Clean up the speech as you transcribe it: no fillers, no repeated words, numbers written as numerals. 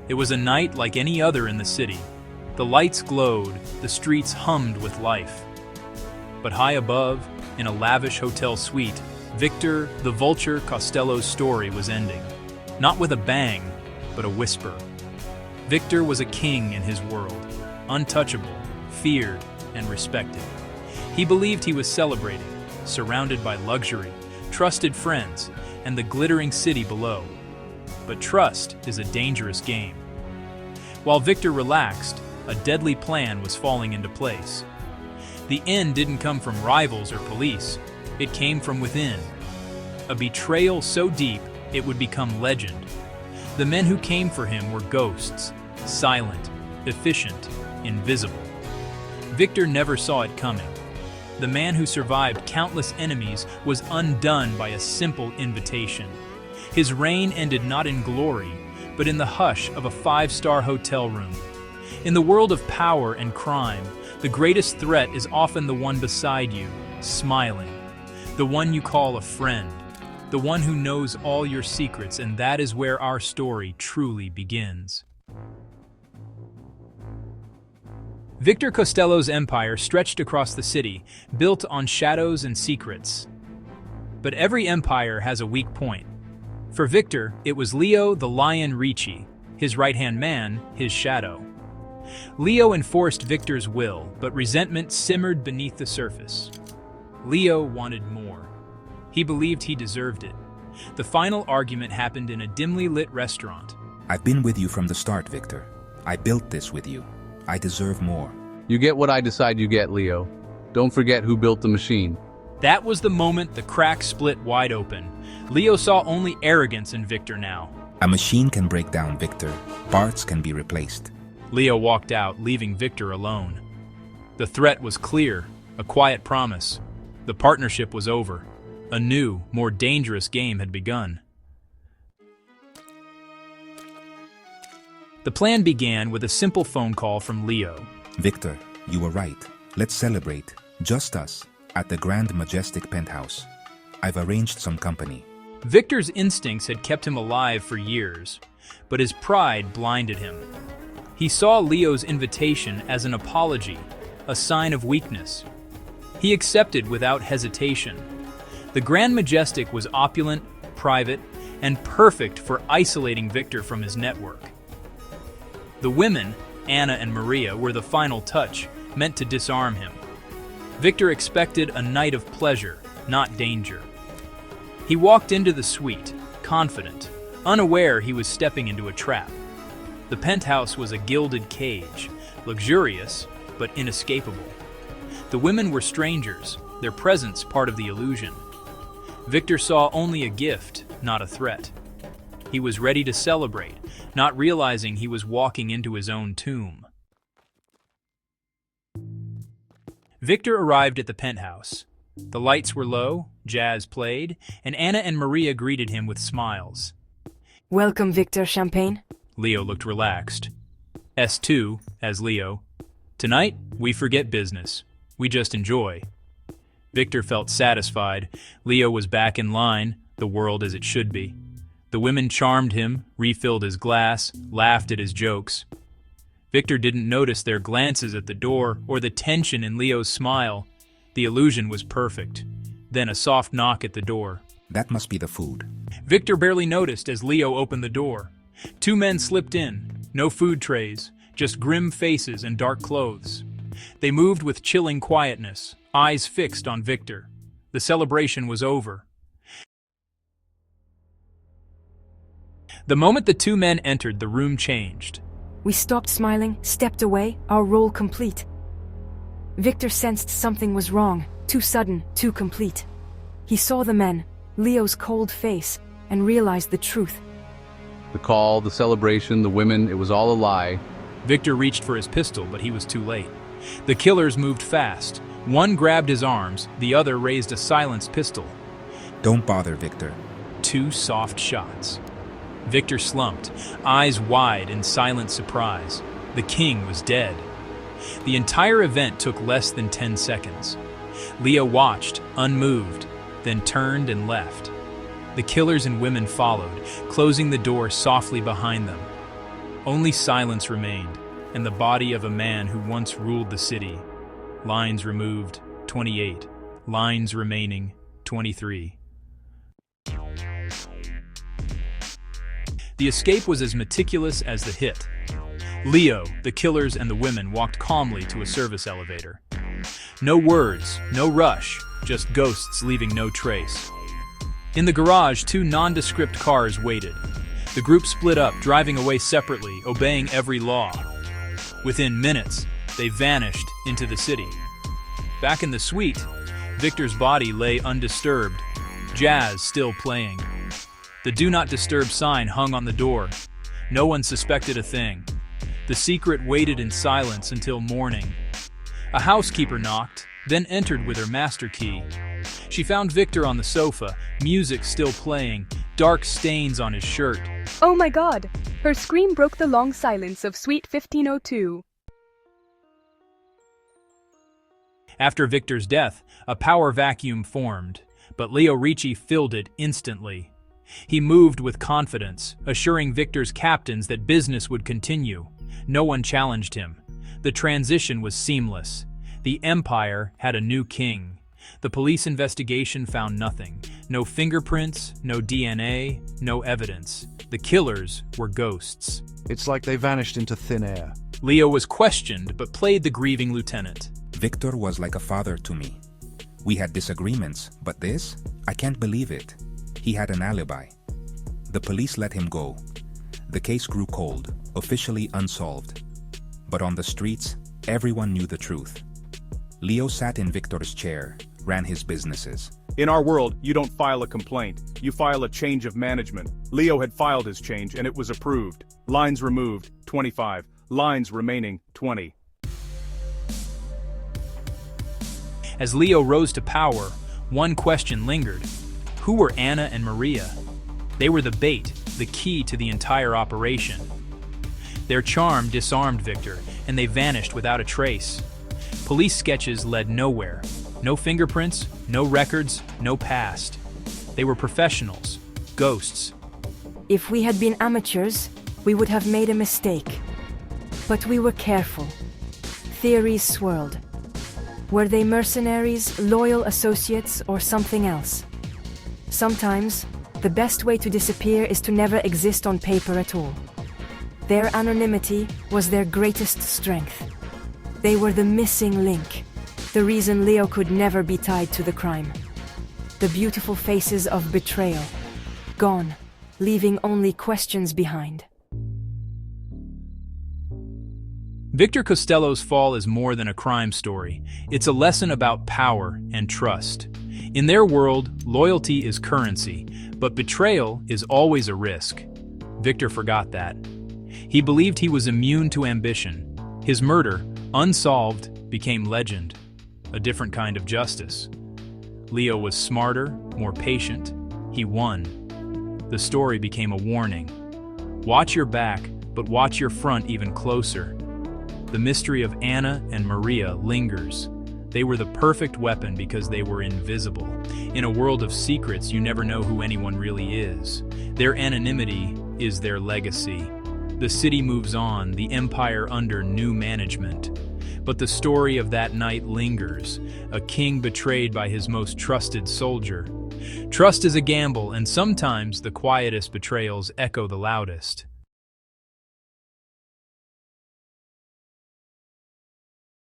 It was a night like any other in the city. The lights glowed, the streets hummed with life. But high above, in a lavish hotel suite, Victor the Vulture Costello's story was ending. Not with a bang, but a whisper. Victor was a king in his world, untouchable, feared, and respected. He believed he was celebrating, surrounded by luxury, trusted friends, and the glittering city below. But trust is a dangerous game. While Victor relaxed, a deadly plan was falling into place. The end didn't come from rivals or police. It came from within. A betrayal so deep, it would become legend. The men who came for him were ghosts, silent, efficient, invisible. Victor never saw it coming. The man who survived countless enemies was undone by a simple invitation. His reign ended not in glory, but in the hush of a five-star hotel room. In the world of power and crime, the greatest threat is often the one beside you, smiling. The one you call a friend. The one who knows all your secrets, and that is where our story truly begins. Victor Costello's empire stretched across the city, built on shadows and secrets. But every empire has a weak point. For Victor, it was Leo the Lion Ricci, his right-hand man, his shadow. Leo enforced Victor's will, but resentment simmered beneath the surface. Leo wanted more. He believed he deserved it. The final argument happened in a dimly lit restaurant. I've been with you from the start, Victor. I built this with you. I deserve more. You get what I decide you get, Leo. Don't forget who built the machine. That was the moment the crack split wide open. Leo saw only arrogance in Victor now. A machine can break down, Victor. Parts can be replaced. Leo walked out, leaving Victor alone. The threat was clear, a quiet promise. The partnership was over. A new, more dangerous game had begun. The plan began with a simple phone call from Leo. Victor, you were right. Let's celebrate, just us, at the grand majestic penthouse. I've arranged some company. Victor's instincts had kept him alive for years, but his pride blinded him. He saw Leo's invitation as an apology, a sign of weakness. He accepted without hesitation. The Grand Majestic was opulent, private, and perfect for isolating Victor from his network. The women, Anna and Maria, were the final touch, meant to disarm him. Victor expected a night of pleasure, not danger. He walked into the suite, confident, unaware he was stepping into a trap. The penthouse was a gilded cage, luxurious but inescapable. The women were strangers, their presence part of the illusion. Victor saw only a gift, not a threat. He was ready to celebrate, not realizing he was walking into his own tomb. Victor arrived at the penthouse. The lights were low, jazz played, and Anna and Maria greeted him with smiles. Welcome, Victor Champagne. Leo looked relaxed. S2, as Leo. Tonight, we forget business. We just enjoy. Victor felt satisfied. Leo was back in line, the world as it should be. The women charmed him, refilled his glass, laughed at his jokes. Victor didn't notice their glances at the door or the tension in Leo's smile. The illusion was perfect. Then a soft knock at the door. That must be the food. Victor barely noticed as Leo opened the door. Two men slipped in, no food trays, just grim faces and dark clothes. They moved with chilling quietness, eyes fixed on Victor. The celebration was over. The moment the two men entered, the room changed. We stopped smiling, stepped away, our role complete. Victor sensed something was wrong, too sudden, too complete. He saw the men, Leo's cold face, and realized the truth. The call, the celebration, the women, it was all a lie. Victor reached for his pistol, but he was too late. The killers moved fast. One grabbed his arms, the other raised a silenced pistol. Don't bother, Victor. Two soft shots. Victor slumped, eyes wide in silent surprise. The king was dead. The entire event took less than 10 seconds. Leo watched, unmoved, then turned and left. The killers and women followed, closing the door softly behind them. Only silence remained, and the body of a man who once ruled the city. Lines removed, 28. Lines remaining, 23. The escape was as meticulous as the hit. Leo, the killers, and the women walked calmly to a service elevator. No words, no rush, just ghosts leaving no trace. In the garage, two nondescript cars waited. The group split up, driving away separately, obeying every law. Within minutes, they vanished into the city. Back in the suite, Victor's body lay undisturbed, jazz still playing. The Do Not Disturb sign hung on the door. No one suspected a thing. The secret waited in silence until morning. A housekeeper knocked, then entered with her master key. She found Victor on the sofa, music still playing, dark stains on his shirt. Oh my God! Her scream broke the long silence of Suite 1502. After Victor's death, a power vacuum formed, but Leo Ricci filled it instantly. He moved with confidence, assuring Victor's captains that business would continue. No one challenged him. The transition was seamless. The empire had a new king. The police investigation found nothing. No fingerprints, no DNA, no evidence. The killers were ghosts. It's like they vanished into thin air. Leo was questioned but played the grieving lieutenant. Victor was like a father to me. We had disagreements, but this? I can't believe it. He had an alibi. The police let him go. The case grew cold, officially unsolved. But on the streets, everyone knew the truth. Leo sat in Victor's chair, ran his businesses. In our world, you don't file a complaint. You file a change of management. Leo had filed his change and it was approved. Lines removed, 25. Lines remaining, 20. As Leo rose to power, one question lingered. Who were Anna and Maria? They were the bait, the key to the entire operation. Their charm disarmed Victor, and they vanished without a trace. Police sketches led nowhere. No fingerprints, no records, no past. They were professionals, ghosts. If we had been amateurs, we would have made a mistake. But we were careful. Theories swirled. Were they mercenaries, loyal associates, or something else? Sometimes, the best way to disappear is to never exist on paper at all. Their anonymity was their greatest strength. They were the missing link, the reason Leo could never be tied to the crime. The beautiful faces of betrayal, gone, leaving only questions behind. Victor Costello's fall is more than a crime story. It's a lesson about power and trust. In their world, loyalty is currency, but betrayal is always a risk. Victor forgot that. He believed he was immune to ambition. His murder, unsolved, became legend. A different kind of justice. Leo was smarter, more patient. He won. The story became a warning. Watch your back, but watch your front even closer. The mystery of Anna and Maria lingers. They were the perfect weapon because they were invisible. In a world of secrets, you never know who anyone really is. Their anonymity is their legacy. The city moves on, the empire under new management. But the story of that night lingers, a king betrayed by his most trusted soldier. Trust is a gamble, and sometimes the quietest betrayals echo the loudest.